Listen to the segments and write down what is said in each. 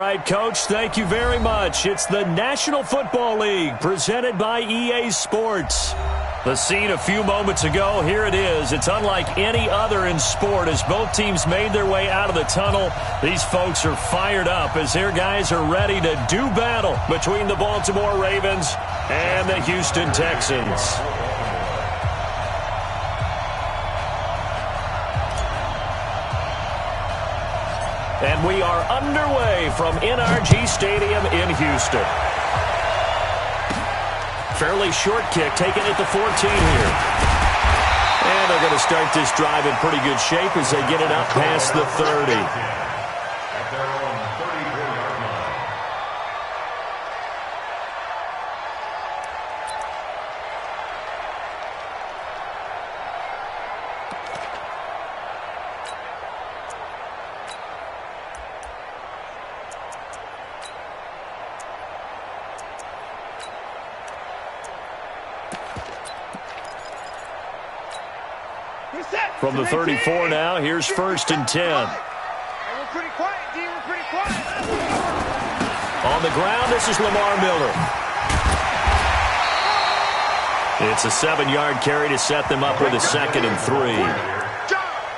All right, Coach, thank you very much. It's the National Football League presented by EA Sports. The scene a few moments ago, here it is. It's unlike any other in sport as both teams made their way out of the tunnel. These folks are fired up as their guys are ready to do battle between the Baltimore Ravens and the Houston Texans. And we are underway from NRG Stadium in Houston. Fairly short kick taken at the 14 here. And they're going to start this drive in pretty good shape as they get it up past the 30. From the 34 now, here's 1st and 10. We're pretty quiet, D. We're pretty quiet. On the ground, this is Lamar Miller. It's a 7-yard carry to set them up with a 2nd and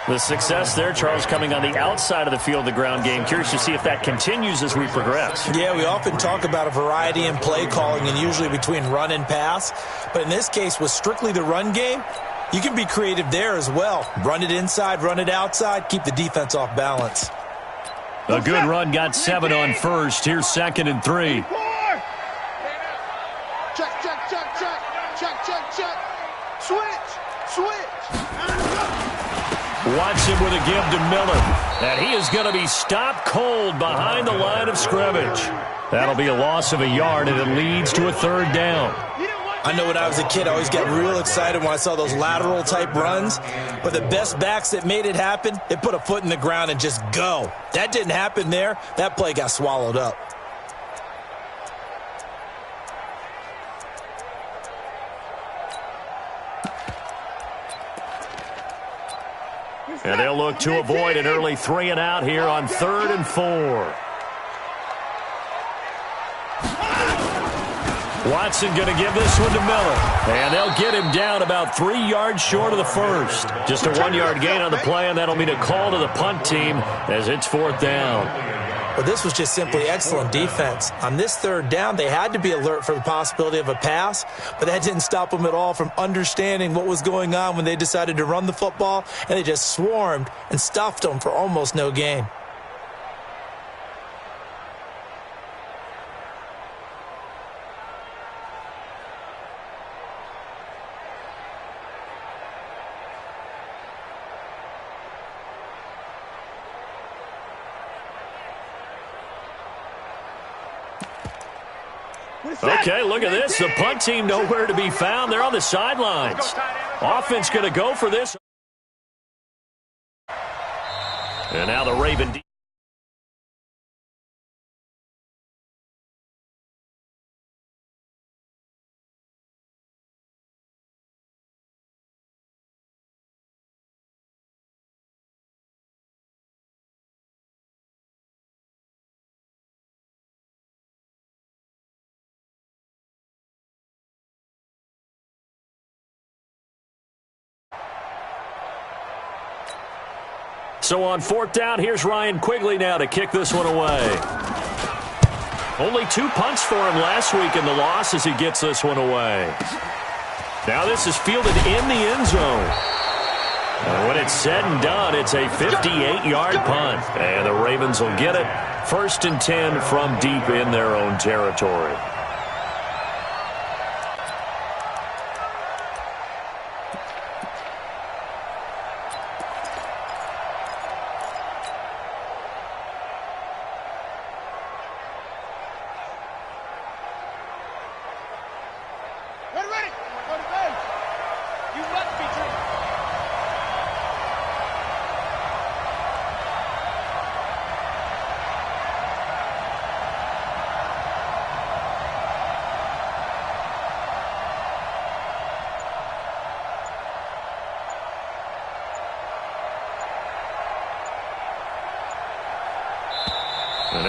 3. The success there, Charles, coming on the outside of the field, the ground game. Curious to see if that continues as we progress. Yeah, we often talk about a variety in play calling and usually between run and pass. But in this case, with strictly the run game, you can be creative there as well. Run it inside, run it outside, keep the defense off balance. A good run got 7 on 1st. Here's 2nd and 3. Check, check, check, check. Check, check, check. Switch. Watson with a give to Miller. And he is going to be stopped cold behind the line of scrimmage. That'll be a loss of a yard, and it leads to a 3rd down. I know when I was a kid, I always got real excited when I saw those lateral-type runs. But the best backs that made it happen, they put a foot in the ground and just go. That didn't happen there. That play got swallowed up. And they'll look to avoid an early 3 and out here on 3rd and 4. Watson going to give this one to Miller. And they'll get him down about 3 yards short of the 1st. Just a 1-yard gain on the play, and that'll mean a call to the punt team as it's 4th down. But this was just simply excellent defense. On this 3rd down, they had to be alert for the possibility of a pass, but that didn't stop them at all from understanding what was going on when they decided to run the football, and they just swarmed and stuffed them for almost no gain. Okay, look at this. The punt team nowhere to be found. They're on the sidelines. Offense going to go for this. And now the Raven. So on 4th down, here's Ryan Quigley now to kick this one away. Only 2 punts for him last week in the loss as he gets this one away. Now this is fielded in the end zone. And when it's said and done, it's a 58-yard punt. And the Ravens will get it. 1st and 10 from deep in their own territory.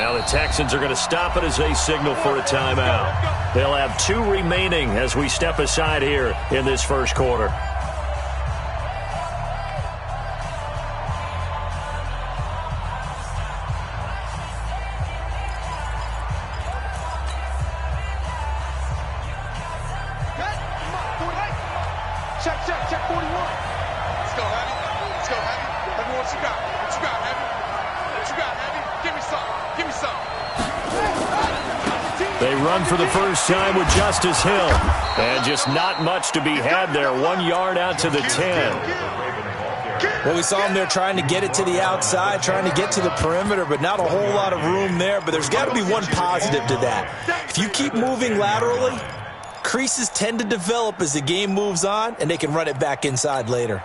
Now the Texans are going to stop it as they signal for a timeout. They'll have 2 remaining as we step aside here in this first quarter. Check 41. Let's go, Heavy. Let's go, Heavy. Heavy, what you got? What you got, Heavy? What you got, Heavy? Give me some. Give me some. They run for the first time with Justice Hill. And just not much to be had there. 1 yard out to the 10. Well, we saw him there trying to get it to the outside, trying to get to the perimeter, but not a whole lot of room there. But there's got to be one positive to that. If you keep moving laterally, creases tend to develop as the game moves on, and they can run it back inside later.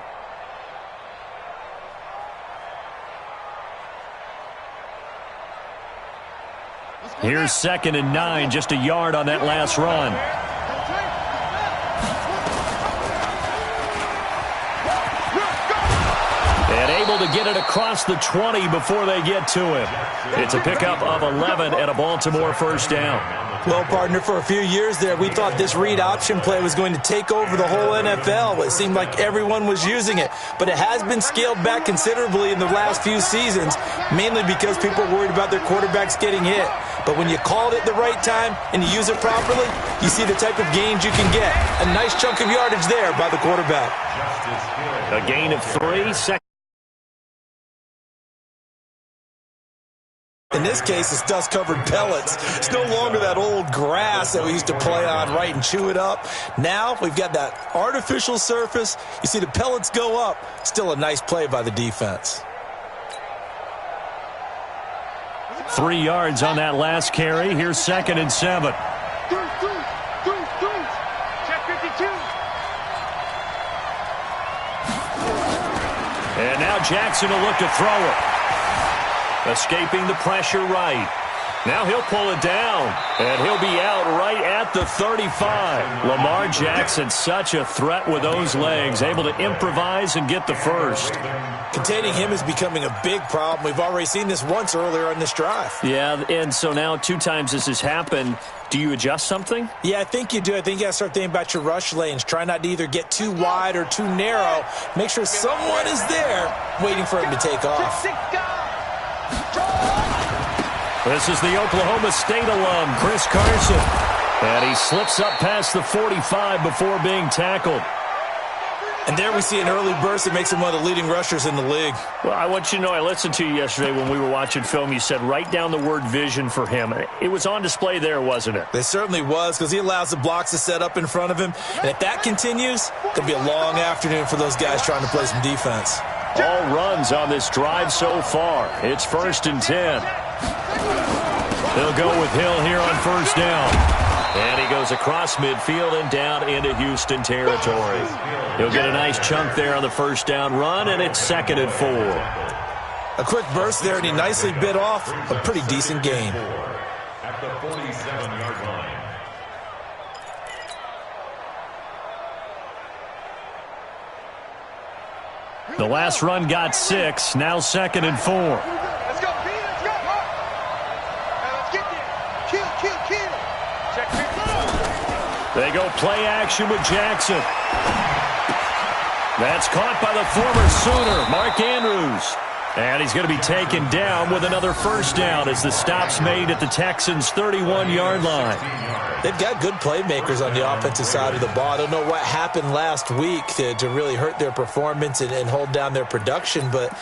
Here's 2nd and 9, just a yard on that last run. And able to get it across the 20 before they get to him. It's a pickup of 11 and a Baltimore first down. Well, partner, for a few years there, we thought this read option play was going to take over the whole NFL. It seemed like everyone was using it, but it has been scaled back considerably in the last few seasons, mainly because people are worried about their quarterbacks getting hit. But when you call it the right time and you use it properly, you see the type of gains you can get. A nice chunk of yardage there by the quarterback. A gain of 3, In this case, it's dust-covered pellets. It's no longer that old grass that we used to play on, right, and chew it up. Now we've got that artificial surface. You see the pellets go up. Still a nice play by the defense. 3 yards on that last carry. Here's 2nd and 7. Check 52. And now Jackson will look to throw it. Escaping the pressure right. Now he'll pull it down, and he'll be out right at the 35. Lamar Jackson, such a threat with those legs, able to improvise and get the first. Containing him is becoming a big problem. We've already seen this once earlier on this drive. Yeah, and so now 2 times this has happened. Do you adjust something? Yeah, I think you do. I think you got to start thinking about your rush lanes. Try not to either get too wide or too narrow. Make sure someone is there waiting for him to take off. This is the Oklahoma State alum, Chris Carson. And he slips up past the 45 before being tackled. And there we see an early burst that makes him one of the leading rushers in the league. Well, I want you to know, I listened to you yesterday when we were watching film. You said write down the word vision for him. It was on display there, wasn't it? It certainly was, because he allows the blocks to set up in front of him. And if that continues, it'll be a long afternoon for those guys trying to play some defense. All runs on this drive so far. It's 1st and 10. They'll go with Hill here on first down. And he goes across midfield and down into Houston territory. He'll get a nice chunk there on the first down run, and it's 2nd and 4. A quick burst there, and he nicely bit off a pretty decent gain. At the 47-yard line. The last run got 6, now 2nd and 4. Let's go, P. Let's go. Now let's get there. Kill. Check 50. They go play action with Jackson. That's caught by the former Sooner, Mark Andrews. And he's going to be taken down with another first down as the stop's made at the Texans' 31-yard line. They've got good playmakers on the offensive side of the ball. I don't know what happened last week to really hurt their performance and hold down their production, but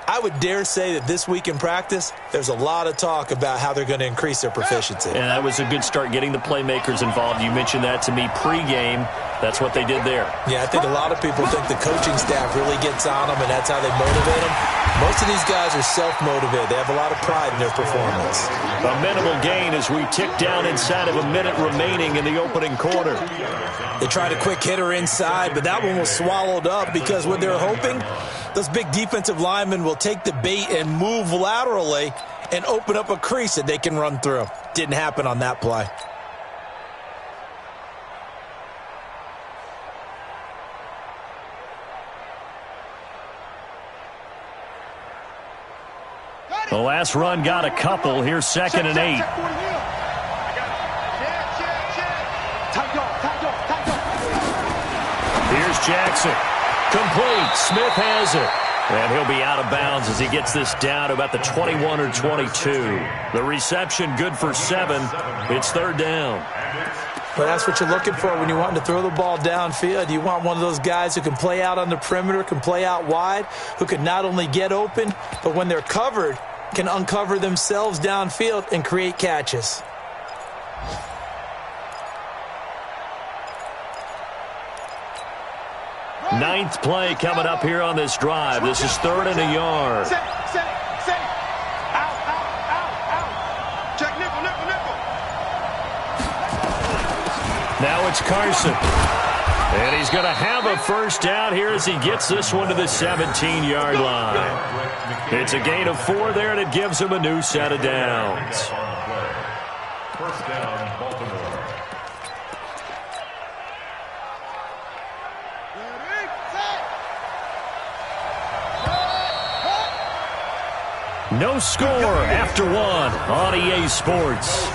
I would dare say that this week in practice, there's a lot of talk about how they're going to increase their proficiency. And that was a good start, getting the playmakers involved. You mentioned that to me pregame. That's what they did there. Yeah, I think a lot of people think the coaching staff really gets on them, and that's how they motivate them. Most of these guys are self-motivated. They have a lot of pride in their performance. A minimal gain as we tick down inside of a minute remaining in the opening quarter. They tried a quick hitter inside, but that one was swallowed up because what they're hoping, those big defensive linemen will take the bait and move laterally and open up a crease that they can run through. Didn't happen on that play. The Last run got a couple. Here's 2nd and 8. Here's Jackson. Complete. Smith has it. And he'll be out of bounds as he gets this down to about the 21 or 22. The reception good for 7. It's 3rd down. But that's what you're looking for when you want to throw the ball downfield. You want one of those guys who can play out on the perimeter, can play out wide, who can not only get open, but when they're covered, can uncover themselves downfield and create catches. Ninth play coming up here on this drive. This is 3rd and a yard. Set it. Out. Check nickel. Now it's Carson. And he's going to have a first down here as he gets this one to the 17-yard line. It's a gain of 4 there, and it gives him a new set of downs. First down, Baltimore. No score after 1 on EA Sports.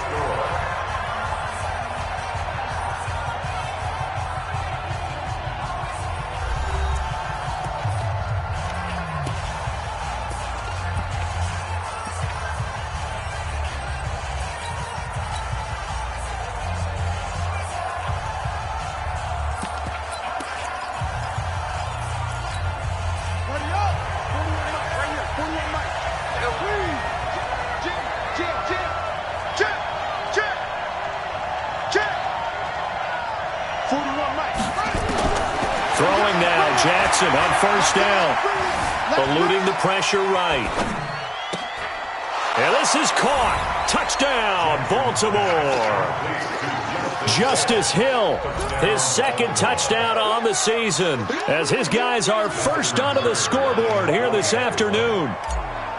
Throwing now, Jackson on first down. Eluding the pressure right. And this is caught. Touchdown, Baltimore. Justice Hill, his 2nd touchdown on the season, as his guys are first onto the scoreboard here this afternoon.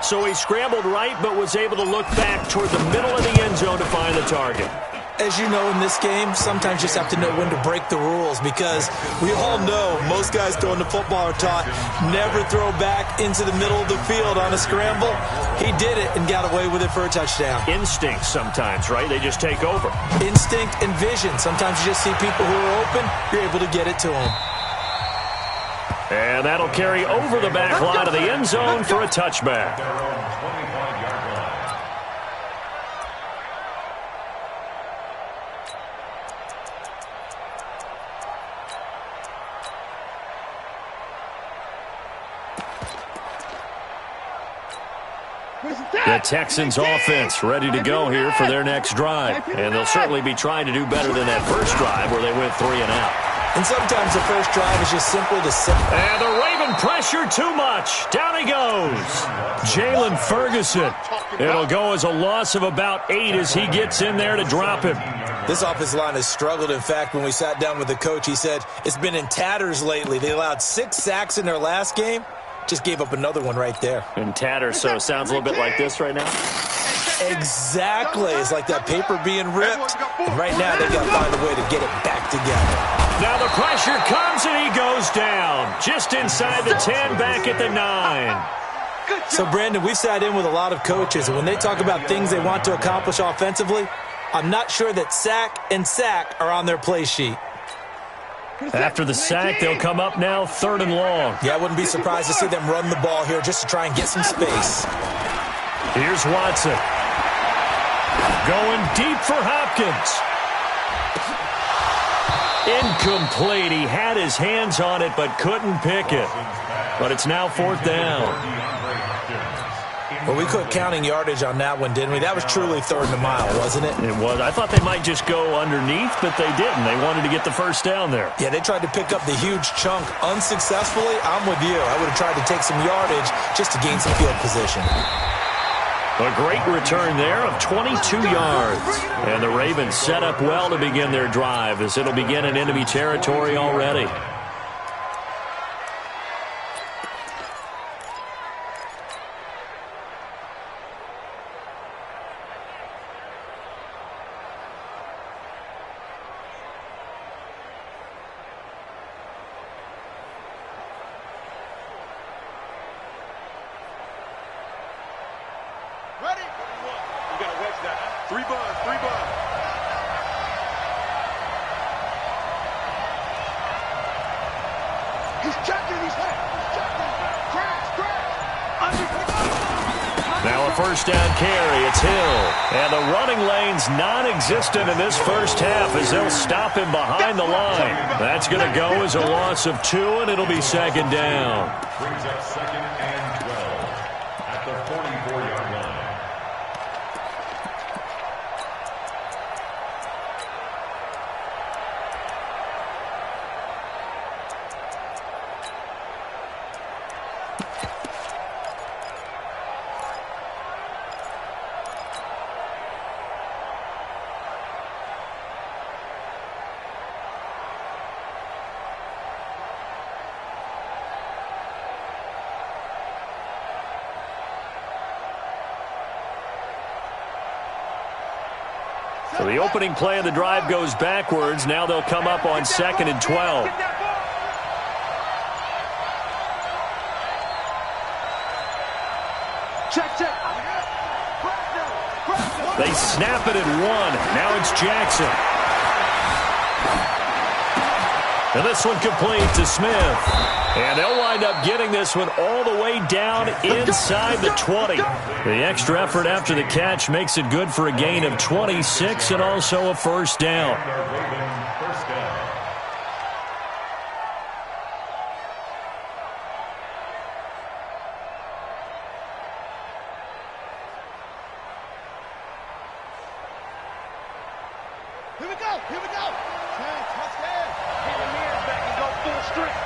So he scrambled right, but was able to look back toward the middle of the end zone to find the target. As you know, in this game, sometimes you just have to know when to break the rules, because we all know most guys throwing the football are taught never throw back into the middle of the field on a scramble. He did it and got away with it for a touchdown. Instinct sometimes, right? They just take over. Instinct and vision. Sometimes you just see people who are open, you're able to get it to them. And that'll carry over the back line of the end zone for a touchback. The Texans offense ready to go here for their next drive. And they'll certainly be trying to do better than that first drive where they went 3 and out. And sometimes the first drive is just simply to sit. And the Raven pressure too much. Down he goes. Jalen Ferguson. It'll go as a loss of about 8 as he gets in there to drop him. This offensive line has struggled. In fact, when we sat down with the coach, he said it's been in tatters lately. They allowed 6 sacks in their last game. Just gave up another one right there. In tatters, so it sounds a little bit like this right now. Exactly. It's like that paper being ripped. And right now, they got to find a way to get it back together. Now the pressure comes and he goes down. Just inside the 10, back at the 9. So, Brandon, we've sat in with a lot of coaches, and when they talk about things they want to accomplish offensively, I'm not sure that sack and sack are on their play sheet. After the sack, they'll come up now 3rd and long. Yeah, I wouldn't be surprised to see them run the ball here just to try and get some space. Here's Watson. Going deep for Hopkins. Incomplete. He had his hands on it but couldn't pick it. But it's now 4th down. Well, we quit counting yardage on that one, didn't we? That was truly 3rd and a mile, wasn't it? It was. I thought they might just go underneath, but they didn't. They wanted to get the first down there. Yeah, they tried to pick up the huge chunk unsuccessfully. I'm with you. I would have tried to take some yardage just to gain some field position. A great return there of 22 yards. And the Ravens set up well to begin their drive as it'll begin in enemy territory already. Three buds, three buds. He's checking, he's hit. He's checking. Crash, crash. Now a first down carry. It's Hill. And the running lane's non-existent in this first half as they'll stop him behind the line. That's going to go as a loss of 2, and it'll be second down. Brings up second and 12 at the 44-yard line. So the opening play of the drive goes backwards. Now they'll come up on second and 12. They snap it at 1. Now it's Jackson. And this one complete to Smith. And they'll wind up getting this one all the way down inside the 20. The extra effort after the catch makes it good for a gain of 26 and also a first down. First down. Here we go, here we go. Touchdown. Get your ears back and go full strength.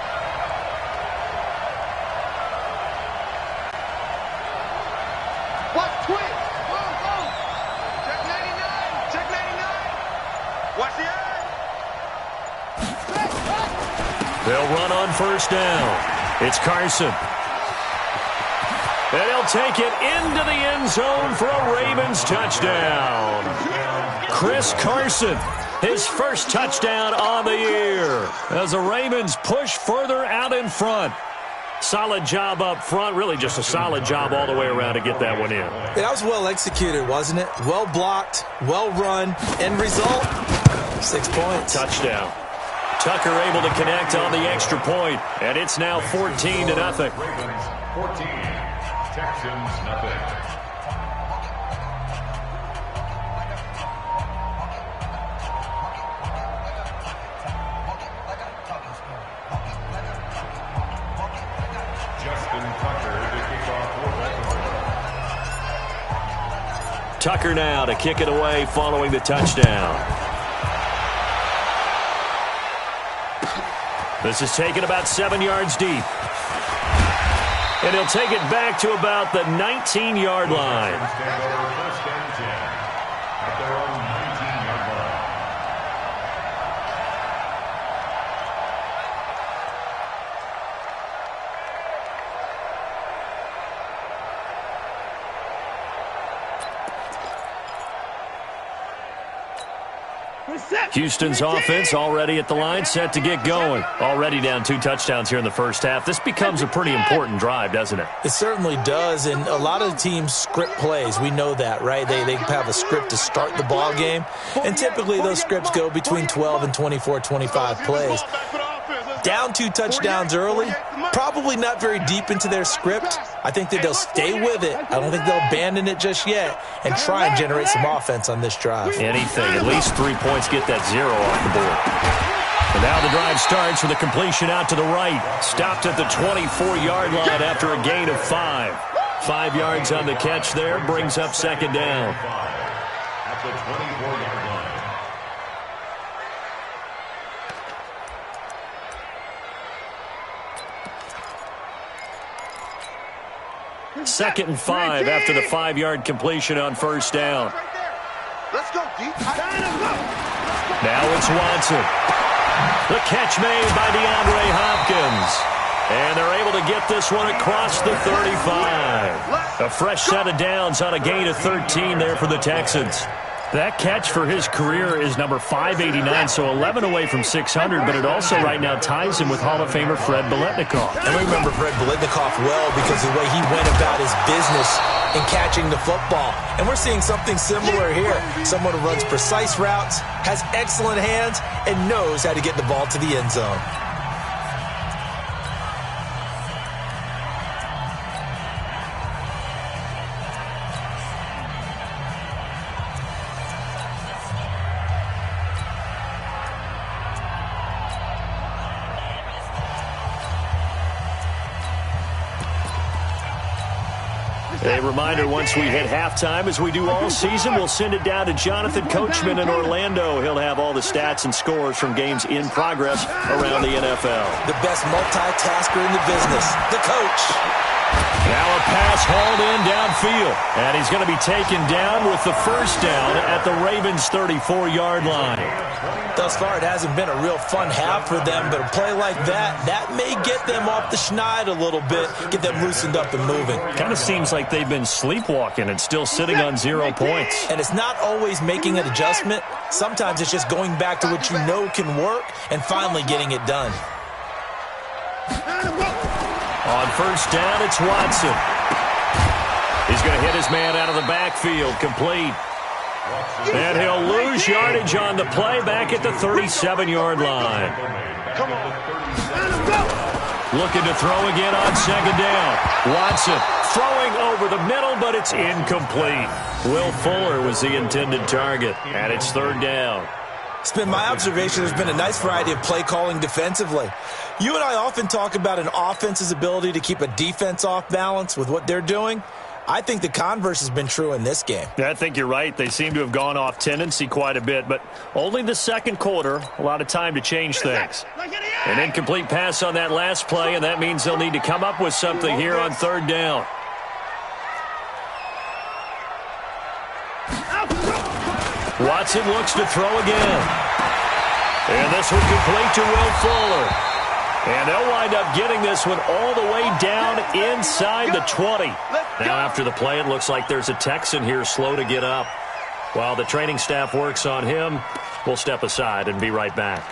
Watch twitch. Boom, boom. Check 99. Check 99. Watch the eye. They'll run on first down. It's Carson. And he'll take it into the end zone for a Ravens touchdown. Chris Carson, his first touchdown on the year as the Ravens push further out in front. Solid job up front, really just a solid job all the way around to get that one in. That was well executed, wasn't it? Well blocked, well run. End result, 6 points. Touchdown. Tucker able to connect on the extra point, and it's now 14-0. Ravens 14, Texans nothing. Tucker now to kick it away following the touchdown. This is taken about 7 yards deep. And he'll take it back to about the 19-yard line. First and 10 at their own 19-yard line. Houston's offense already at the line, set to get going. Already down 2 touchdowns here in the first half. This becomes a pretty important drive, doesn't it? It certainly does, and a lot of teams script plays. We know that, right? They have a script to start the ball game, and typically those scripts go between 12 and 24, 25 plays. Down 2 touchdowns early, probably not very deep into their script. I think that they'll stay with it. I don't think they'll abandon it just yet and try and generate some offense on this drive. Anything, at least 3 points, get that 0 off the board. And now the drive starts with a completion out to the right. Stopped at the 24-yard line after a gain of 5. 5 yards on the catch there, brings up second down. At the 24-yard line. Second and 5 after the 5-yard completion on first down. Let's go deep. Now it's Watson. The catch made by DeAndre Hopkins. And they're able to get this one across the 35. A fresh set of downs on a gain of 13 there for the Texans. That catch for his career is number 589, so 11 away from 600, but it also right now ties him with Hall of Famer Fred Biletnikoff. And we remember Fred Biletnikoff well because of the way he went about his business in catching the football. And we're seeing something similar here. Someone who runs precise routes, has excellent hands, and knows how to get the ball to the end zone. A reminder, once we hit halftime, as we do all season, we'll send it down to Jonathan Coachman in Orlando. He'll have all the stats and scores from games in progress around the NFL. The best multitasker in the business, the coach. Now a pass hauled in downfield, and he's going to be taken down with the first down at the Ravens' 34-yard line. Thus far, it hasn't been a real fun half for them, but a play like that may get them off the schneid a little bit, get them loosened up and moving. Kind of seems like they've been sleepwalking and still sitting on 0 points. And it's not always making an adjustment. Sometimes it's just going back to what you know can work and finally getting it done. On first down, it's Watson. He's going to hit his man out of the backfield, complete. And he'll lose yardage on the play back at the 37-yard line. Come on. Looking to throw again on second down. Watson throwing over the middle, but it's incomplete. Will Fuller was the intended target, and it's third down. It's been my observation there's been a nice variety of play calling defensively. You and I often talk about an offense's ability to keep a defense off balance with what they're doing. I think the converse has been true in this game. Yeah, I think you're right. They seem to have gone off tendency quite a bit, but only the second quarter, a lot of time to change things. An incomplete pass on that last play, and that means they'll need to come up with something here on third down. Watson looks to throw again. And this one complete to Will Fuller. And they'll wind up getting this one all the way down inside the 20. Now after the play, it looks like there's a Texan here slow to get up. While the training staff works on him, we'll step aside and be right back.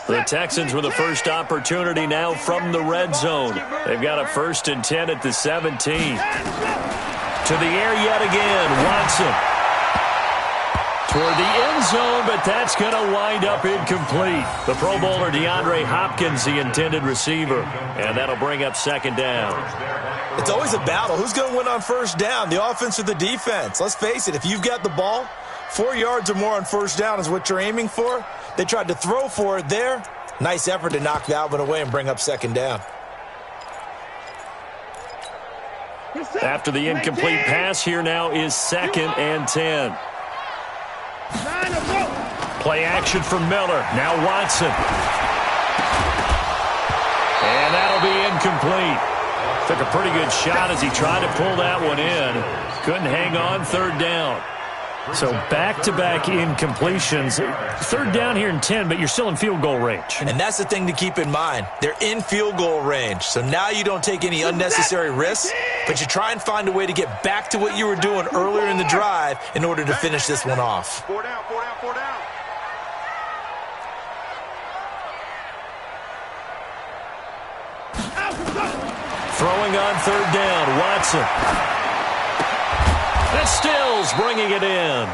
The Texans with the first opportunity now from the red zone. They've got a 1st and 10 at the 17. To the air yet again, Watson. Toward the end zone, but that's going to wind up incomplete. The Pro Bowler DeAndre Hopkins, the intended receiver, and that'll bring up second down. It's always a battle. Who's going to win on first down, the offense or the defense? Let's face it, if you've got the ball, 4 yards or more on first down is what you're aiming for. They tried to throw for it there. Nice effort to knock that one away and bring up second down. After the incomplete pass, here now is 2nd and 10. Play action from Miller. Now Watson. And that'll be incomplete. Took a pretty good shot as he tried to pull that one in. Couldn't hang on, third down. So back-to-back incompletions. Third down here in 10, but you're still in field goal range. And that's the thing to keep in mind. They're in field goal range. So now you don't take any unnecessary risks, but you try and find a way to get back to what you were doing earlier in the drive in order to finish this one off. 4 down, 4 down, 4 down. Throwing on third down, Watson. And Stills bringing it in.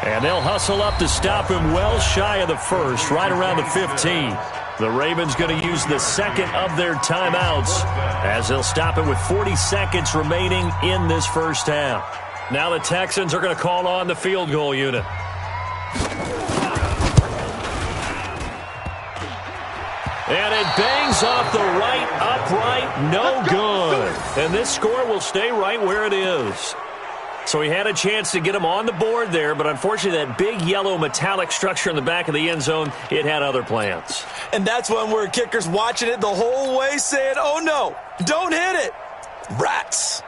And they'll hustle up to stop him well shy of the first, right around the 15. The Ravens going to use the second of their timeouts as they'll stop it with 40 seconds remaining in this first half. Now the Texans are going to call on the field goal unit. And it bangs off the right upright, no good. And this score will stay right where it is. So he had a chance to get him on the board there, but unfortunately that big yellow metallic structure in the back of the end zone, it had other plans. And that's when we're kickers watching it the whole way saying, oh no, don't hit it. Rats.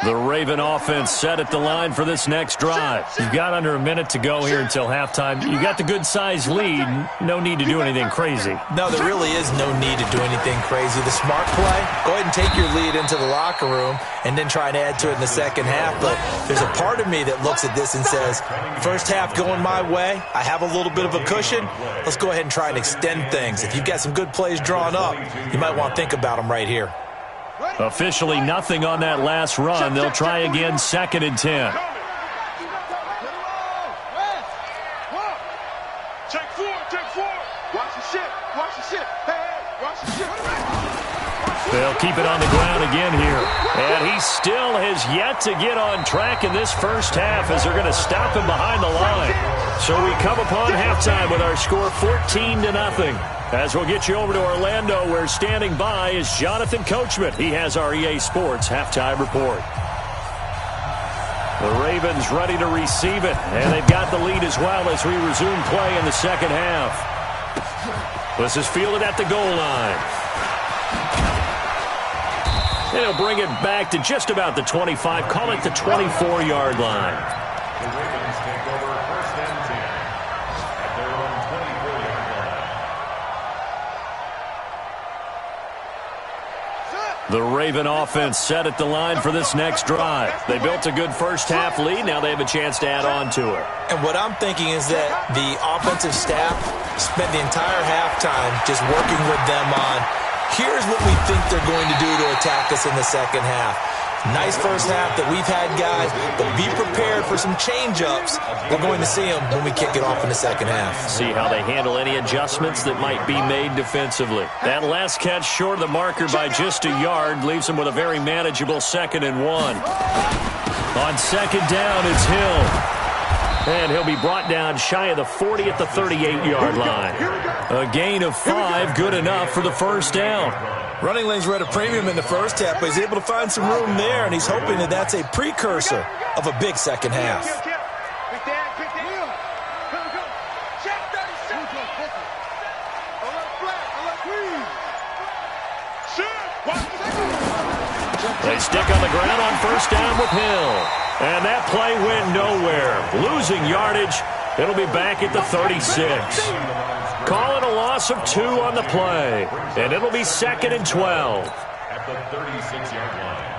The Raven offense set at the line for this next drive. You've got under a minute to go here until halftime. You got the good-sized lead. No need to do anything crazy. No, there really is no need to do anything crazy. The smart play, go ahead and take your lead into the locker room and then try and add to it in the second half. But there's a part of me that looks at this and says, first half going my way, I have a little bit of a cushion. Let's go ahead and try and extend things. If you've got some good plays drawn up, you might want to think about them right here. Officially nothing on that last run. They'll try again, 2nd and 10. Take four. Watch the shit. Hey, watch the shit. They'll keep it on the ground again here. And he still has yet to get on track in this first half as they're going to stop him behind the line. So we come upon halftime with our score 14-0. As we'll get you over to Orlando, where standing by is Jonathan Coachman. He has our EA Sports halftime report. The Ravens ready to receive it, and they've got the lead as well as we resume play in the second half. This is fielded at the goal line. And he'll bring it back to just about the 25, call it the 24-yard line. The Ravens take over 1st and 10 at their own 24-yard line. The Raven offense set at the line for this next drive. They built a good first half lead. Now they have a chance to add on to it. And what I'm thinking is that the offensive staff spent the entire halftime just working with them on, here's what we think they're going to do to attack us in the second half. Nice first half that we've had, guys, but be prepared for some change-ups. We're going to see them when we kick it off in the second half. See how they handle any adjustments that might be made defensively. That last catch short of the marker by just a yard leaves them with a very manageable 2nd and 1. On 2nd down, it's Hill. And he'll be brought down shy of the 40 at the 38-yard line. A gain of 5, good enough for the first down. Running lanes were at a premium in the first half, but he's able to find some room there, and he's hoping that that's a precursor of a big second half. They stick on the ground on first down with Hill. And that play went nowhere. Losing yardage. It'll be back at the 36. Call it a loss of 2 on the play. And it'll be 2nd and 12. At the 36-yard line.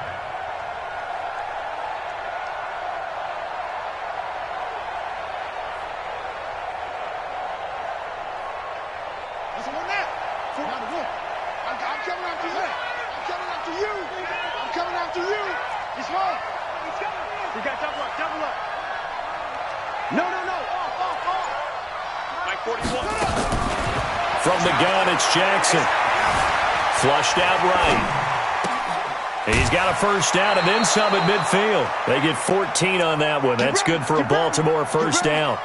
From the gun, it's Jackson. Flushed out right. He's got a first down and then some at midfield. They get 14 on that one. That's good for a Baltimore first down.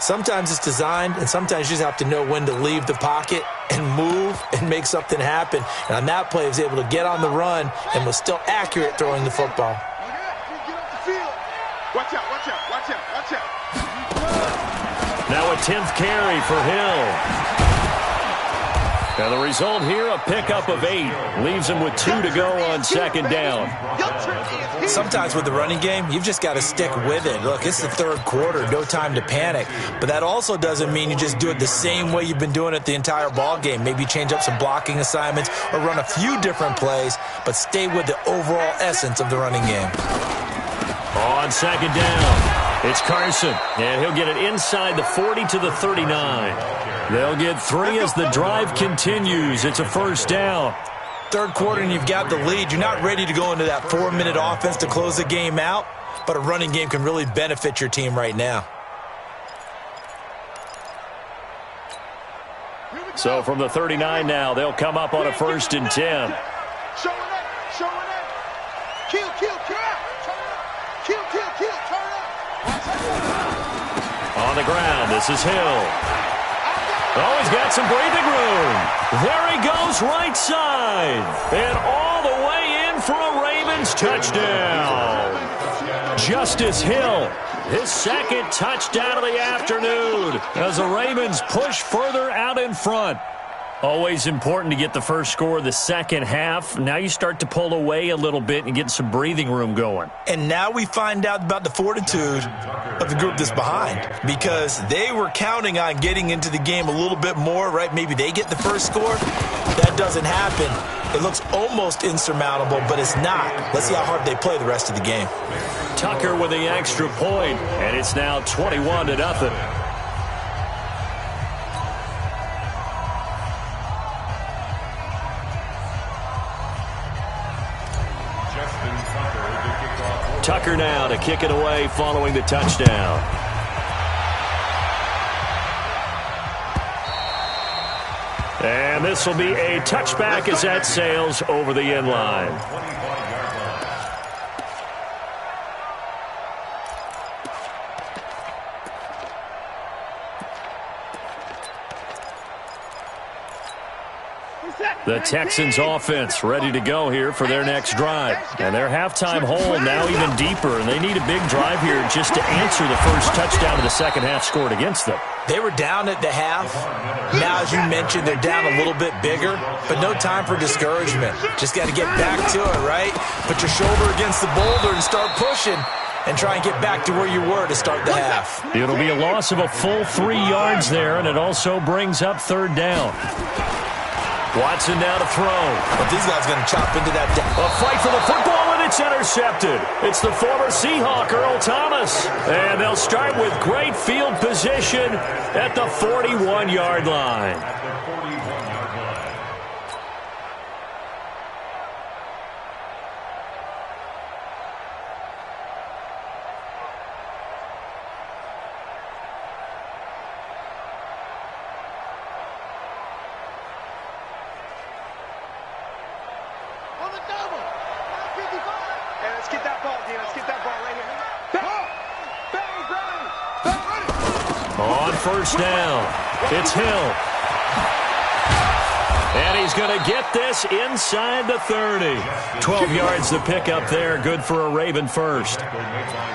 Sometimes it's designed, and sometimes you just have to know when to leave the pocket and move and make something happen. And on that play, he was able to get on the run and was still accurate throwing the football. Watch out. Now a 10th carry for Hill. And the result here, a pickup of 8. Leaves him with 2 to go on 2nd down. Sometimes with the running game, you've just got to stick with it. Look, it's the 3rd quarter, no time to panic. But that also doesn't mean you just do it the same way you've been doing it the entire ball game. Maybe change up some blocking assignments or run a few different plays, but stay with the overall essence of the running game. On 2nd down, it's Carson, and he'll get it inside the 40 to the 39. They'll get 3 as the drive continues. It's a first down. 3rd quarter and you've got the lead. You're not ready to go into that 4-minute offense to close the game out, but a running game can really benefit your team right now. So from the 39 now, they'll come up on a 1st and 10. On the ground, this is Hill. Oh, he's got some breathing room. There he goes, right side. And all the way in for a Ravens touchdown. Justice Hill, his 2nd touchdown of the afternoon as the Ravens push further out in front. Always important to get the first score of the second half. Now you start to pull away a little bit and get some breathing room going. And now we find out about the fortitude of the group that's behind, because they were counting on getting into the game a little bit more, right? Maybe they get the first score. That doesn't happen. It looks almost insurmountable, but it's not. Let's see how hard they play the rest of the game. Tucker with the extra point, and it's now 21-0. Tucker now to kick it away following the touchdown. And this will be a touchback as that sails over the end line. The Texans offense ready to go here for their next drive. And their halftime hole now even deeper, and they need a big drive here just to answer the first touchdown of the second half scored against them. They were down at the half. Now, as you mentioned, they're down a little bit bigger, but no time for discouragement. Just got to get back to it, right? Put your shoulder against the boulder and start pushing and try and get back to where you were to start the half. It'll be a loss of a full 3 yards there, and it also brings up third down. Watson now to throw. But these guys are going to chop into that. A fight for the football, and it's intercepted. It's the former Seahawk, Earl Thomas. And they'll start with great field position at the 41-yard line. On first down, it's Hill. And he's going to get this inside the 30. 12 yards to pick up there. Good for a Raven first.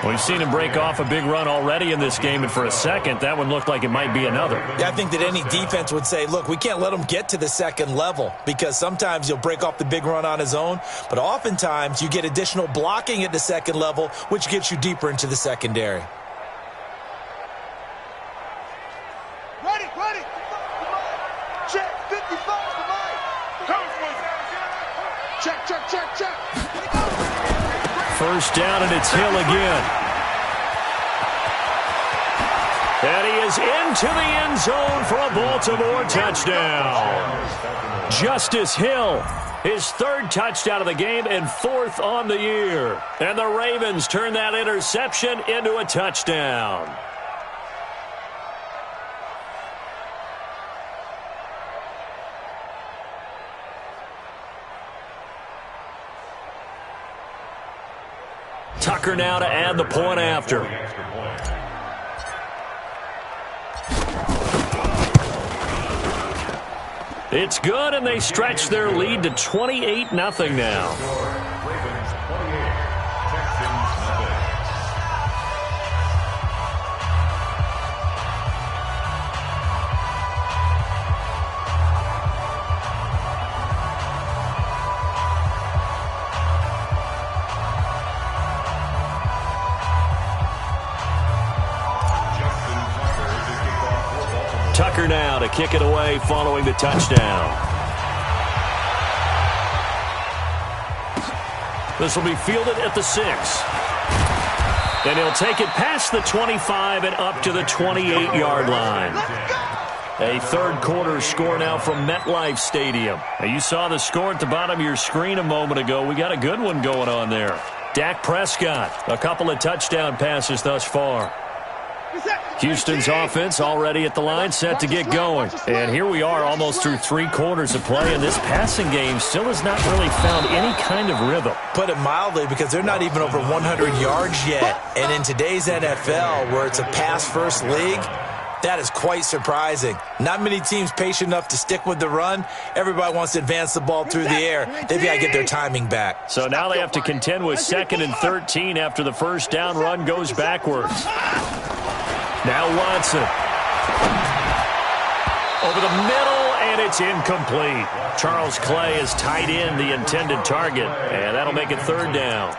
We've seen him break off a big run already in this game, and for a second, that one looked like it might be another. Yeah, I think that any defense would say, look, we can't let him get to the second level, because sometimes he'll break off the big run on his own, but oftentimes you get additional blocking at the second level, which gets you deeper into the secondary. Ready. Check, 55 for Mike. Check. First down, and it's Hill again. And he is into the end zone for a Baltimore touchdown. Justice Hill, his third touchdown of the game and fourth on the year. And the Ravens turn that interception into a touchdown. Tucker now to add the point after. It's good, and they stretch their lead to 28-0 now. Ravens 28, Texans nothing. Tucker now to kick it away following the touchdown. This will be fielded at the 6. And he'll take it past the 25 and up to the 28-yard line. A third quarter score now from MetLife Stadium. Now, you saw the score at the bottom of your screen a moment ago. We got a good one going on there. Dak Prescott, a couple of touchdown passes thus far. Houston's offense already at the line, set to get going. And here we are almost through 3 quarters of play, and this passing game still has not really found any kind of rhythm. Put it mildly, because they're not even over 100 yards yet. And in today's NFL, where it's a pass-first league, that is quite surprising. Not many teams patient enough to stick with the run. Everybody wants to advance the ball through the air. They've got to get their timing back. So now they have to contend with 2nd and 13 after the first down run goes backwards. Now Watson. Over the middle, and and it's incomplete. Charles Clay is tight in the intended target, and that'll make it third down.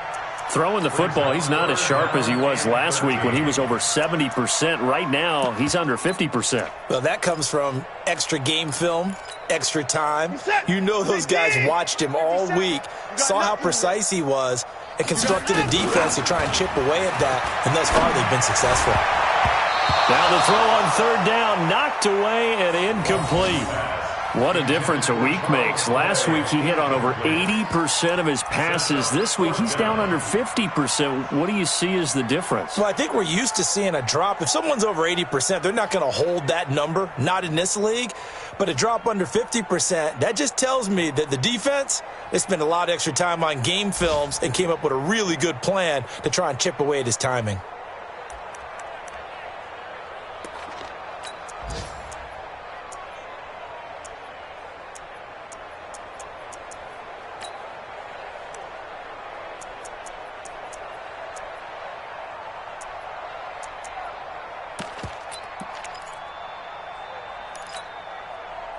Throwing the football, he's not as sharp as he was last week when he was over 70%. Right now, he's under 50%. Well, that comes from extra game film, extra time. You know those guys watched him all week, saw how precise he was, and constructed a defense to try and chip away at that, and thus far they've been successful. Now the throw on third down, knocked away and incomplete. What a difference a week makes. Last week he hit on over 80% of his passes. This week he's down under 50%. What do you see as the difference? Well, I think we're used to seeing a drop. If someone's over 80%, they're not going to hold that number, not in this league. But a drop under 50%, that just tells me that the defense, they spent a lot of extra time on game films and came up with a really good plan to try and chip away at his timing.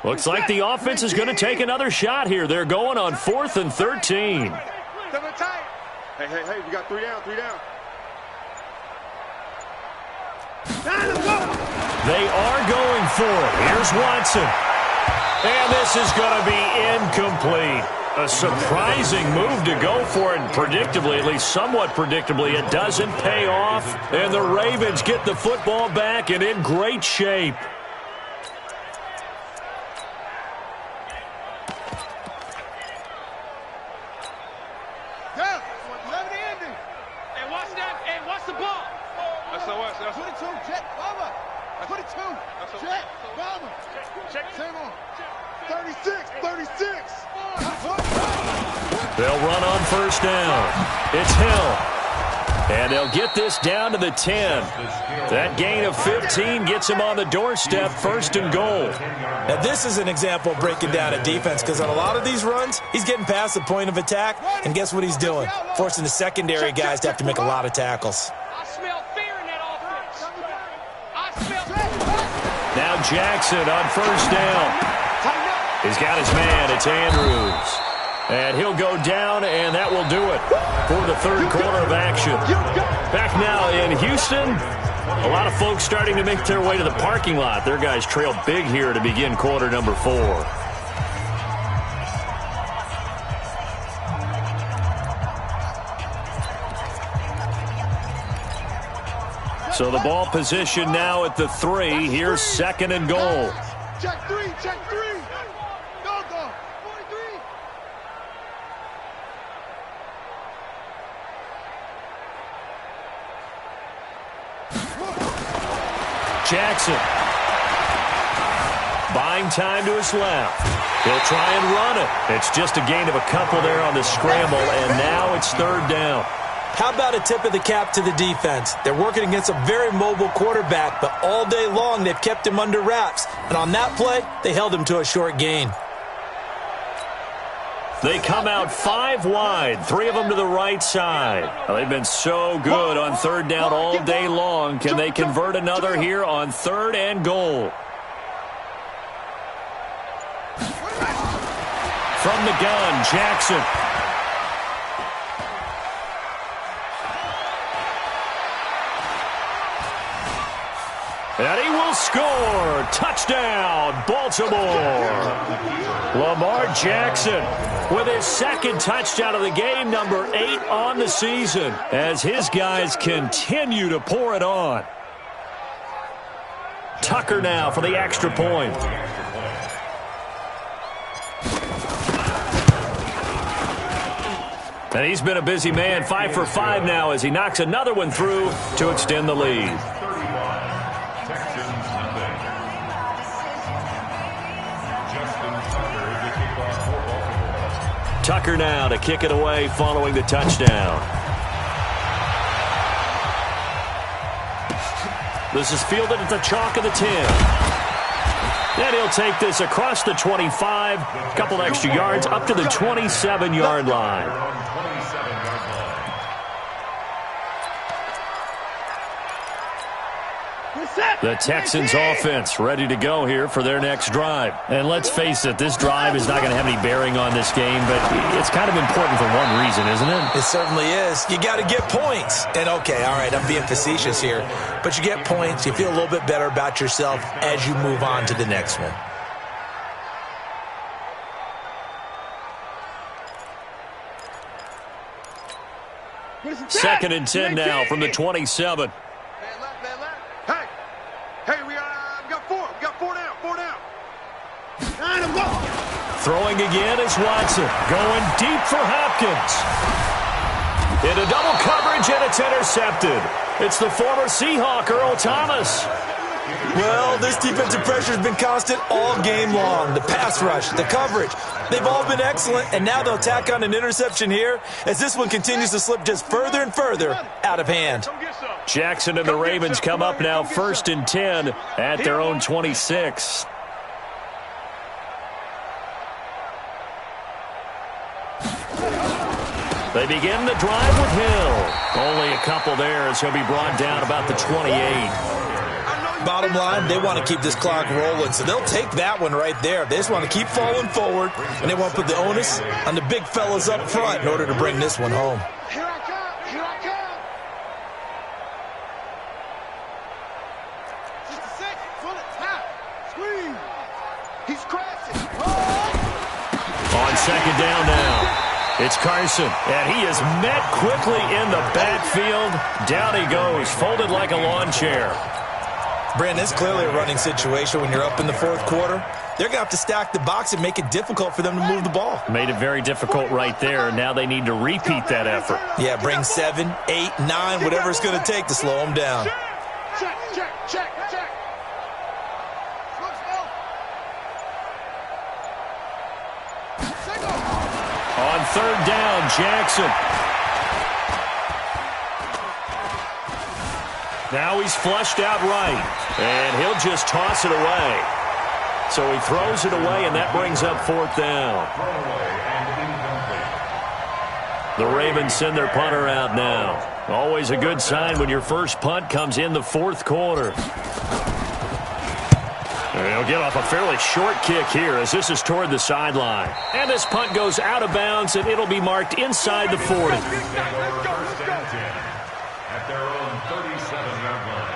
Looks like the offense is going to take another shot here. They're going on 4th and 13. Hey, we got 3 down, 3 down. They are going for it. Here's Watson. And this is going to be incomplete. A surprising move to go for it, and predictably, at least somewhat predictably, it doesn't pay off. And the Ravens get the football back and in great shape. They'll run on first down. It's Hill. And they'll get this down to the 10. That gain of 15 gets him on the doorstep, 1st and goal. Now, this is an example of breaking down a defense, because on a lot of these runs, he's getting past the point of attack, and guess what he's doing? Forcing the secondary guys to have to make a lot of tackles. I smell fear in that offense. I smell. Now Jackson on first down. He's got his man. It's Andrews. And he'll go down, and that will do it for the third quarter of action. Back now in Houston, a lot of folks starting to make their way to the parking lot. Their guys trail big here to begin quarter number 4. So the ball position now at the 3. Here's 2nd and goal. Check 3, check 3. Go. 43. Jackson. Buying time to his left. He'll try and run it. It's just a gain of a couple there on the scramble, and now it's 3rd down. How about a tip of the cap to the defense? They're working against a very mobile quarterback, but all day long they've kept him under wraps. And on that play, they held him to a short gain. They come out 5 wide, 3 of them to the right side. Well, they've been so good on 3rd down all day long. Can they convert another here on 3rd and goal? From the gun, Jackson. And he will score. Touchdown, Baltimore. Lamar Jackson with his 2nd touchdown of the game, number 8 on the season, as his guys continue to pour it on. Tucker now for the extra point. And he's been a busy man, 5 for 5 now as he knocks another one through to extend the lead. Tucker now to kick it away following the touchdown. This is fielded at the chalk of the 10. And he'll take this across the 25, a couple extra yards, up to the 27-yard line. The Texans offense ready to go here for their next drive. And let's face it, this drive is not going to have any bearing on this game, but it's kind of important for one reason, isn't it? It certainly is. You got to get points. And okay, all right, I'm being facetious here, but you get points, you feel a little bit better about yourself as you move on to the next one. Second and 10 now from the 27. Hey, we got four. We got four down. Throwing again is Watson. Going deep for Hopkins. Into double coverage, and it's intercepted. It's the former Seahawk, Earl Thomas. Well, this defensive pressure has been constant all game long. The pass rush, the coverage, they've all been excellent, and now they'll tack on an interception here as this one continues to slip just further and further out of hand. Jackson and the Ravens come up now 1st and 10 at their own 26. They begin the drive with Hill. Only a couple there as he'll be brought down about the 28. Bottom line, they want to keep this clock rolling, so they'll take that one right there. They just want to keep falling forward, and they want to put the onus on the big fellas up front in order to bring this one home. Here I come. Just a second. Pull it tight. Squeeze. He's crashing. On second down now. It's Carson, and he is met quickly in the backfield. Down he goes, folded like a lawn chair. Brandon, it's clearly a running situation when you're up in the fourth quarter. They're going to have to stack the box and make it difficult for them to move the ball. Made it very difficult right there. Now they need to repeat that effort. Yeah, bring 7, 8, 9, whatever it's going to take to slow them down. Check. On third down, Jackson. Now he's flushed out right, and he'll just toss it away. So he throws it away, and that brings up 4th down. The Ravens send their punter out now. Always a good sign when your first punt comes in the fourth quarter. And he'll get off a fairly short kick here as this is toward the sideline. And this punt goes out of bounds, and it'll be marked inside the 40. At their own 37-yard line.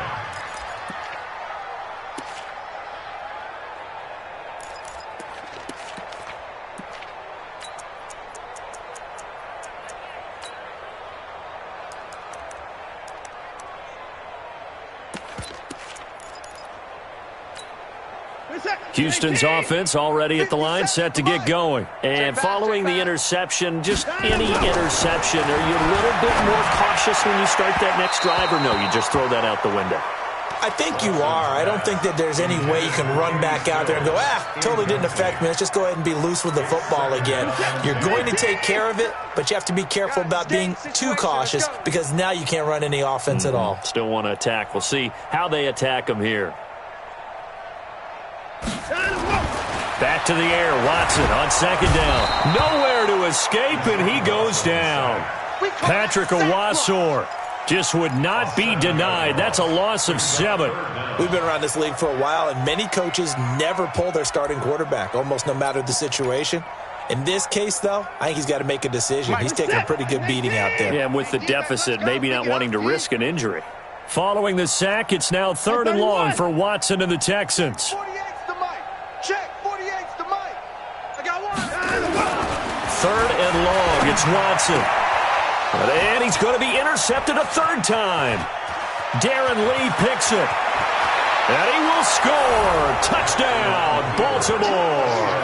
Houston's offense already at the line, set to get going. And following the interception, just any interception, are you a little bit more cautious when you start that next drive, or no, you just throw that out the window? I think you are. I don't think that there's any way you can run back out there and go, totally didn't affect me. Let's just go ahead and be loose with the football again. You're going to take care of it, but you have to be careful about being too cautious because now you can't run any offense at all. Still want to attack. We'll see how they attack them here. Back to the air, Watson on second down. Nowhere to escape, and he goes down. Patrick Owasor just would not be denied. That's a loss of 7. We've been around this league for a while, and many coaches never pull their starting quarterback, almost no matter the situation. In this case, though, I think he's got to make a decision. He's taking a pretty good beating out there. Yeah, and with the deficit, maybe not wanting to risk an injury. Following the sack, it's now 3rd and long for Watson and the Texans. 48's the mic. Check. 48's the mic. I got one. 3rd and long. It's Watson. And he's going to be intercepted a 3rd time. Darren Lee picks it. And he will score. Touchdown, Baltimore.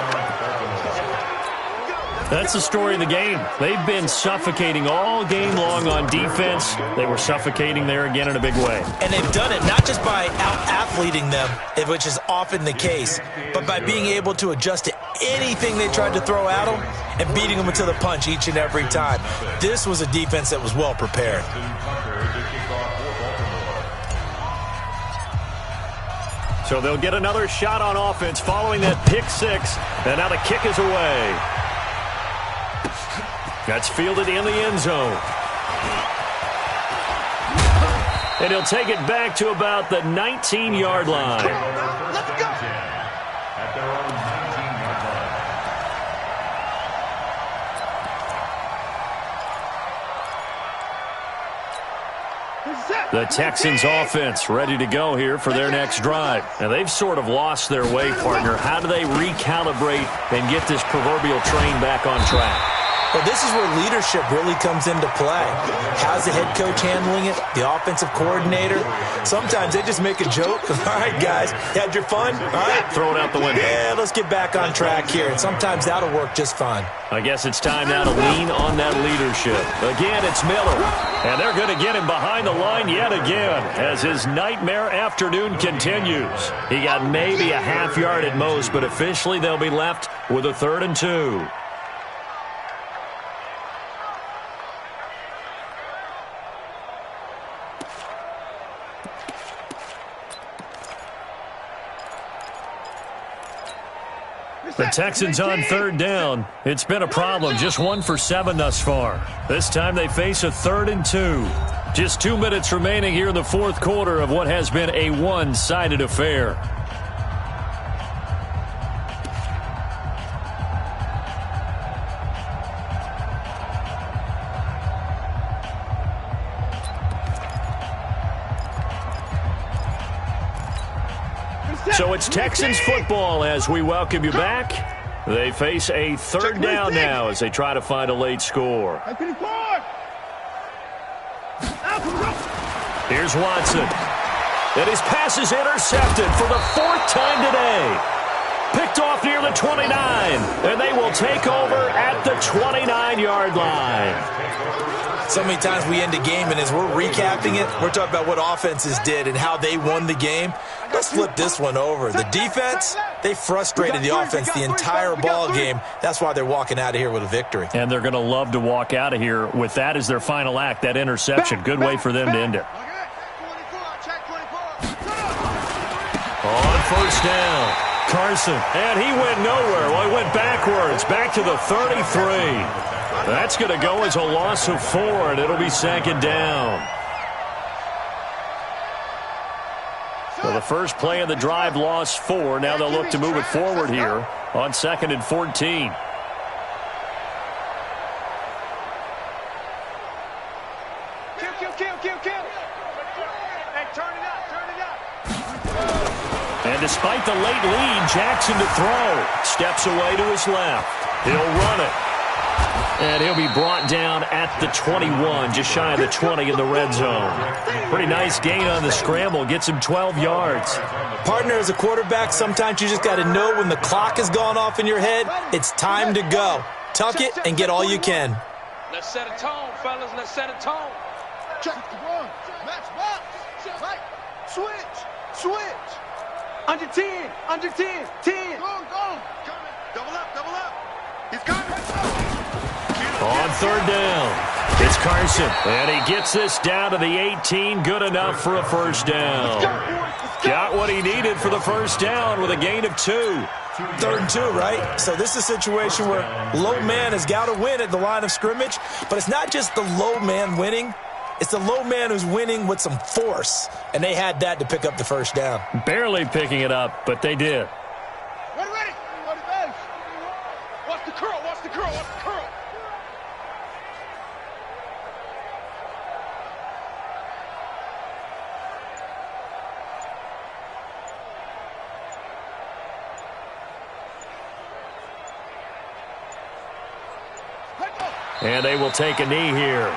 That's the story of the game. They've been suffocating all game long on defense. They were suffocating there again in a big way. And they've done it not just by out-athleting them, which is often the case, but by being able to adjust to anything they tried to throw at them and beating them to the punch each and every time. This was a defense that was well prepared. So they'll get another shot on offense following that pick 6. And now the kick is away. That's fielded in the end zone. And he'll take it back to about the 19-yard line. Let's go. At their own 19-yard line. The Texans offense ready to go here for their next drive. Now, they've sort of lost their way, partner. How do they recalibrate and get this proverbial train back on track? Well, this is where leadership really comes into play. How's the head coach handling it? The offensive coordinator? Sometimes they just make a joke. All right, guys, had your fun? All right. Throw it out the window. Yeah, let's get back on track here. And sometimes that'll work just fine. I guess it's time now to lean on that leadership. Again, it's Miller. And they're going to get him behind the line yet again as his nightmare afternoon continues. He got maybe a half yard at most, but officially they'll be left with a 3rd and 2. The Texans on 3rd down. It's been a problem. Just 1 for 7 thus far. This time they face a 3rd and 2. Just 2 minutes remaining here in the 4th quarter of what has been a one-sided affair. So it's Texans football as we welcome you back. They face a 3rd down now as they try to find a late score. Here's Watson. And his pass is intercepted for the 4th time today. Picked off near the 29. And they will take over at the 29-yard line. So many times we end a game, and as we're recapping it, we're talking about what offenses did and how they won the game. Let's flip this one over. The defense, they frustrated the offense the entire ball game. That's why they're walking out of here with a victory. And they're going to love to walk out of here with that as their final act, that interception. Good way for them to end it. On 1st down, Carson. And he went nowhere. Well, he went backwards, back to the 33. That's going to go as a loss of 4, and it'll be 2nd down. So the first play of the drive lost 4. Now they'll look to move it forward here on 2nd and 14. Hey, turn it up. And despite the late lead, Jackson to throw. Steps away to his left. He'll run it. And he'll be brought down at the 21, just shy of the 20 in the red zone. Pretty nice gain on the scramble. Gets him 12 yards. Partner, as a quarterback, sometimes you just got to know when the clock has gone off in your head, it's time to go. Tuck it and get all you can. Let's set a tone, fellas. Let's set a tone. Check one. Match box. Right. Switch. Under 10. 10. Go. Double up. He's coming. On 3rd down, it's Carson. And he gets this down to the 18. Good enough for a 1st down. Got what he needed for the 1st down with a gain of 2. 3rd and 2, right? So this is a situation where low man has got to win at the line of scrimmage. But it's not just the low man winning. It's the low man who's winning with some force. And they had that to pick up the 1st down. Barely picking it up, but they did. Ready. Watch the curl. And they will take a knee here.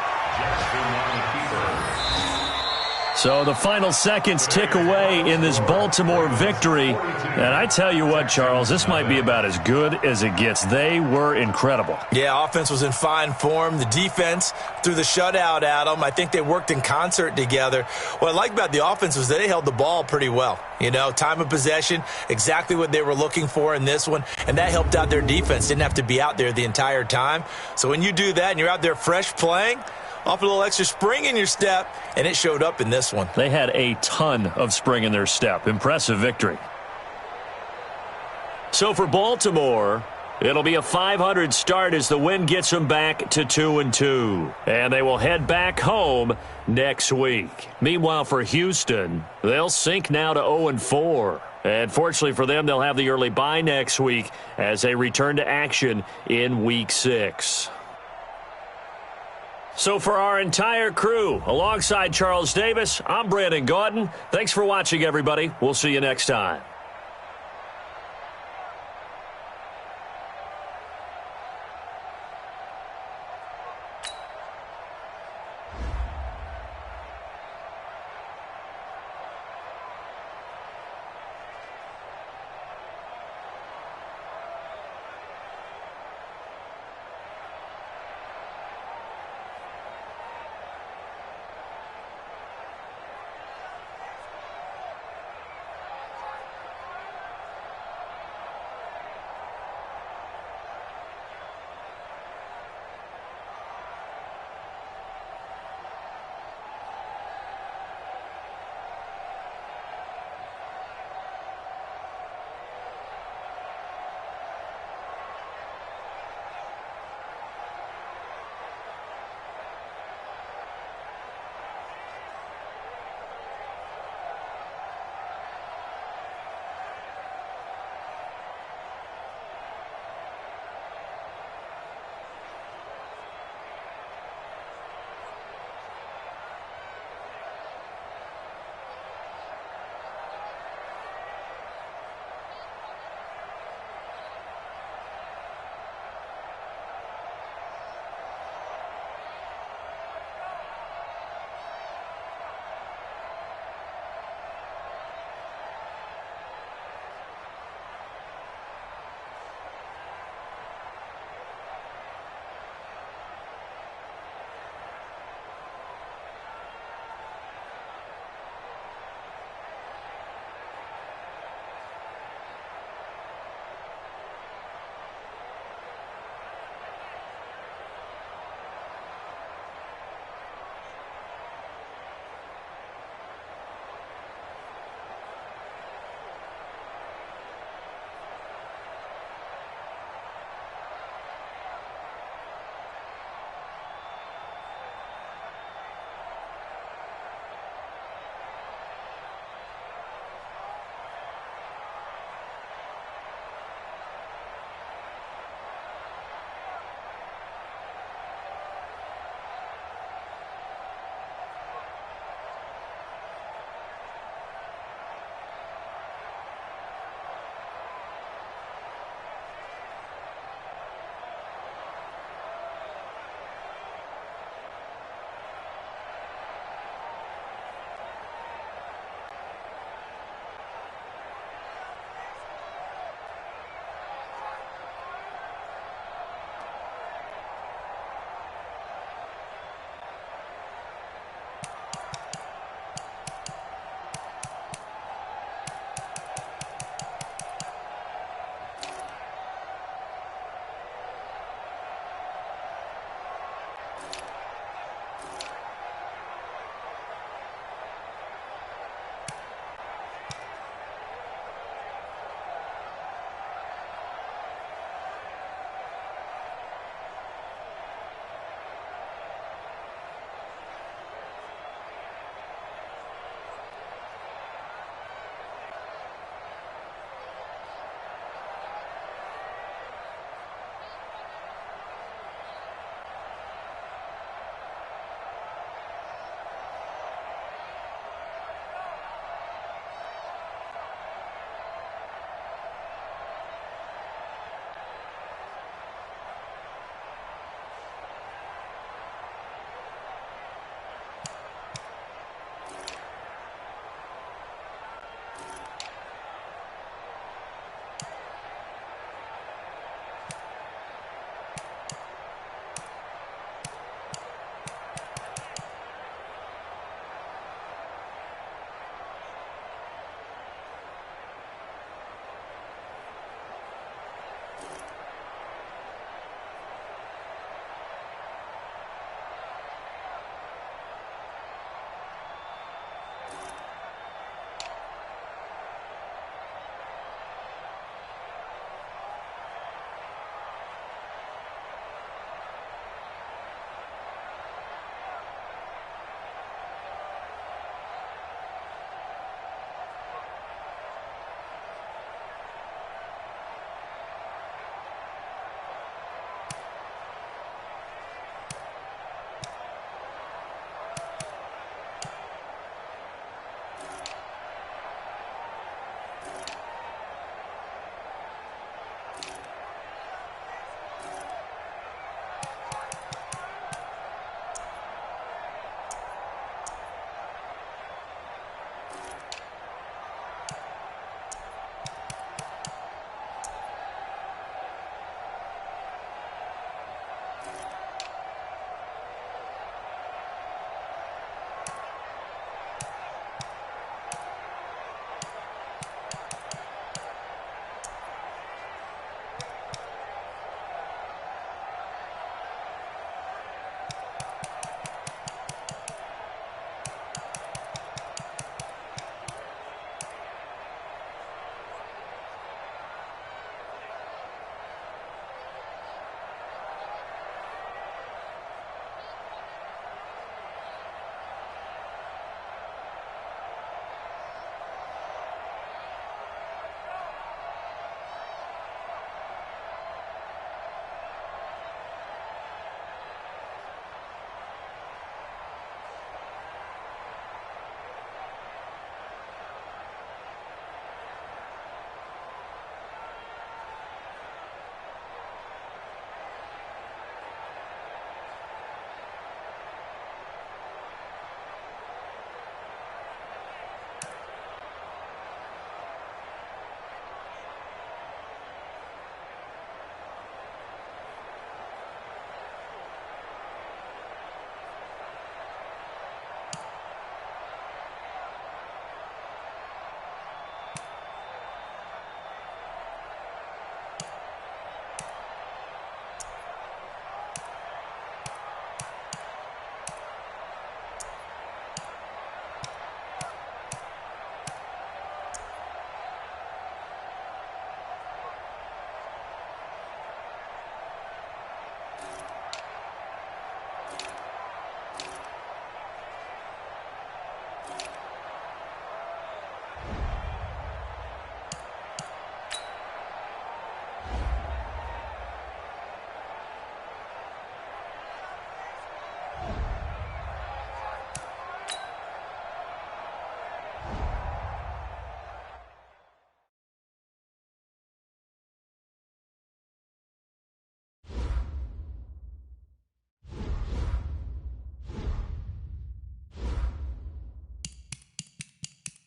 So the final seconds tick away in this Baltimore victory. And I tell you what, Charles, this might be about as good as it gets. They were incredible. Yeah, offense was in fine form. The defense threw the shutout at them. I think they worked in concert together. What I like about the offense was they held the ball pretty well. You know, time of possession, exactly what they were looking for in this one. And that helped out their defense. Didn't have to be out there the entire time. So when you do that and you're out there fresh playing, off a little extra spring in your step, and it showed up in this one. They had a ton of spring in their step. Impressive victory. So for Baltimore, It'll be a .500 start as the win gets them back to 2-2. And they will head back home next week. Meanwhile, for Houston, they'll sink now to 0-4. And fortunately for them, they'll have the early bye next week as they return to action in Week 6. So for our entire crew, alongside Charles Davis, I'm Brandon Gaudin. Thanks for watching, everybody. We'll see you next time.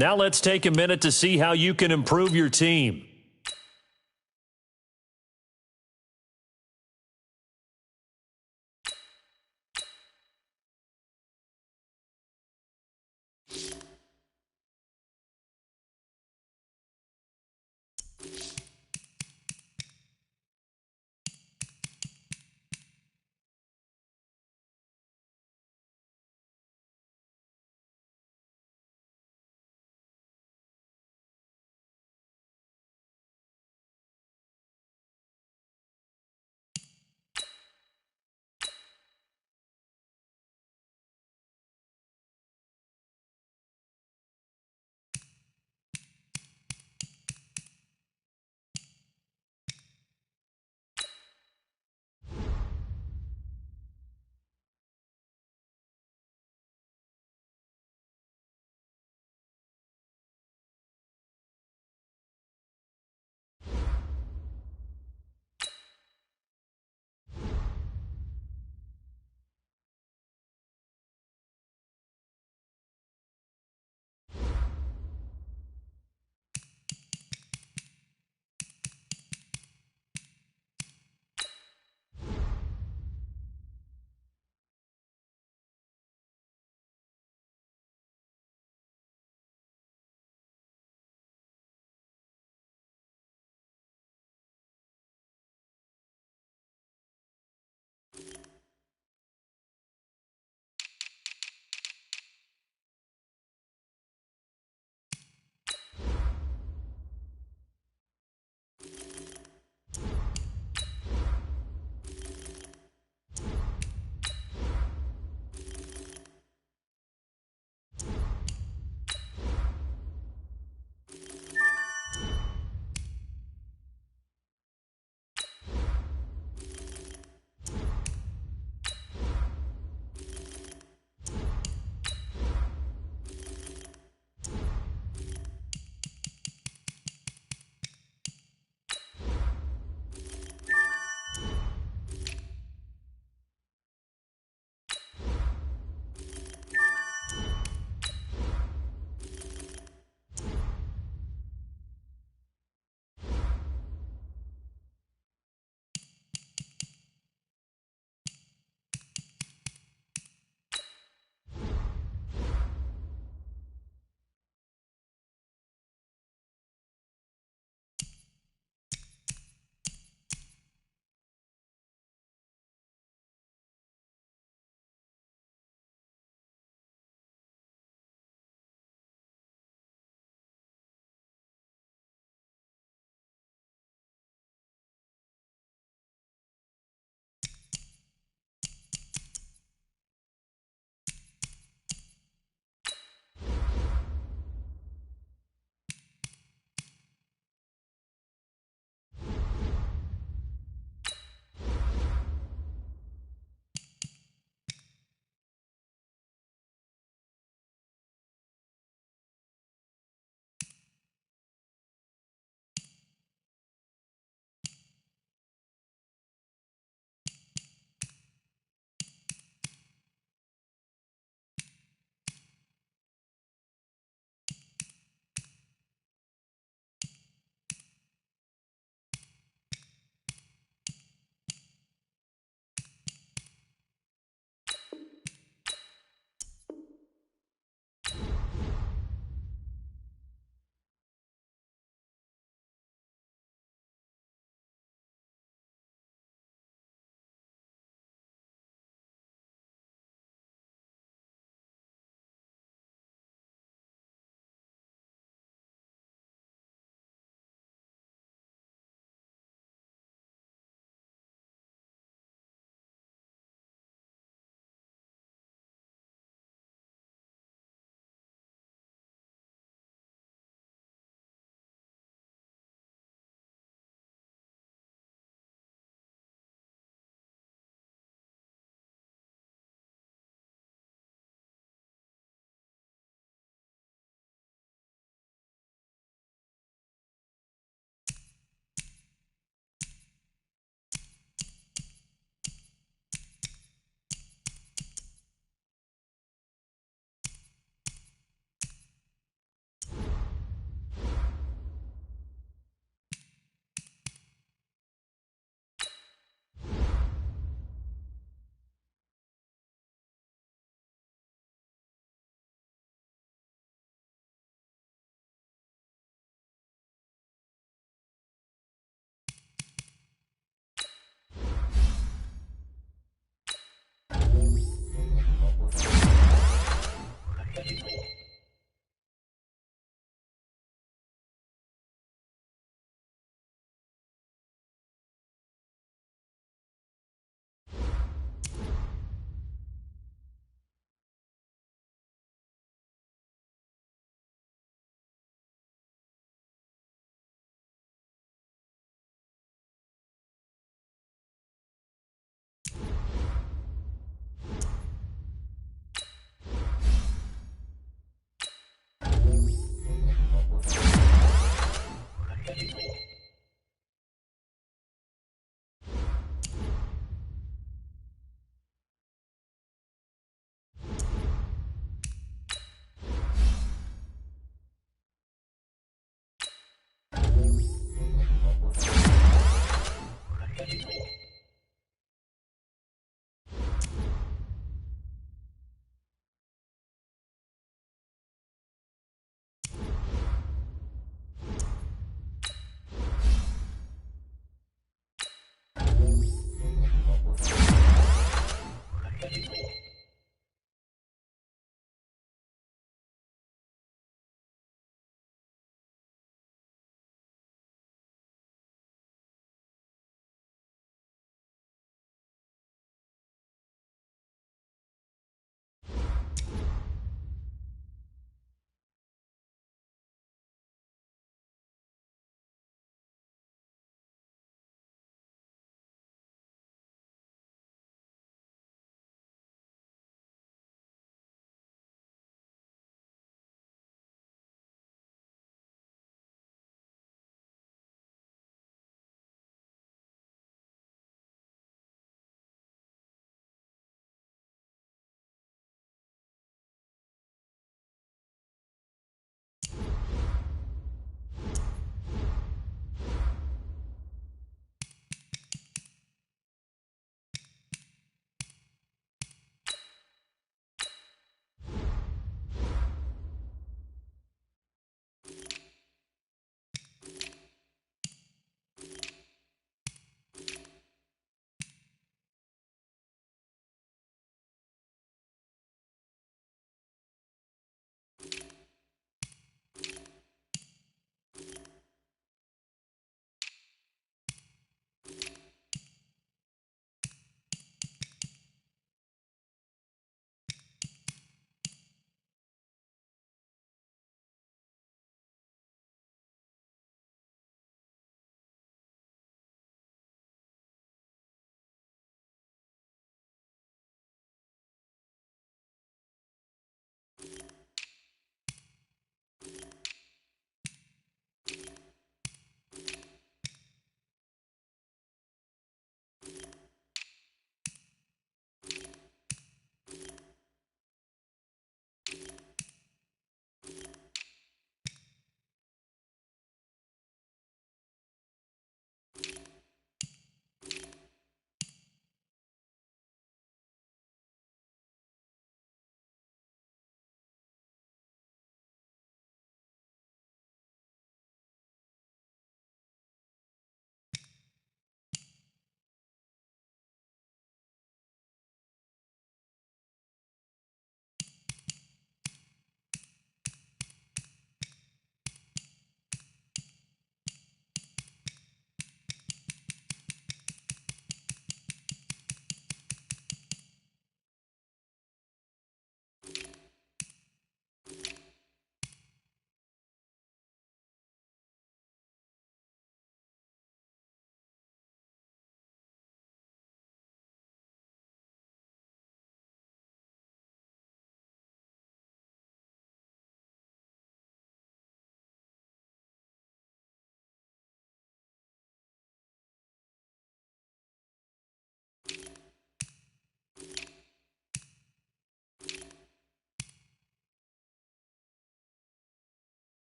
Now let's take a minute to see how you can improve your team.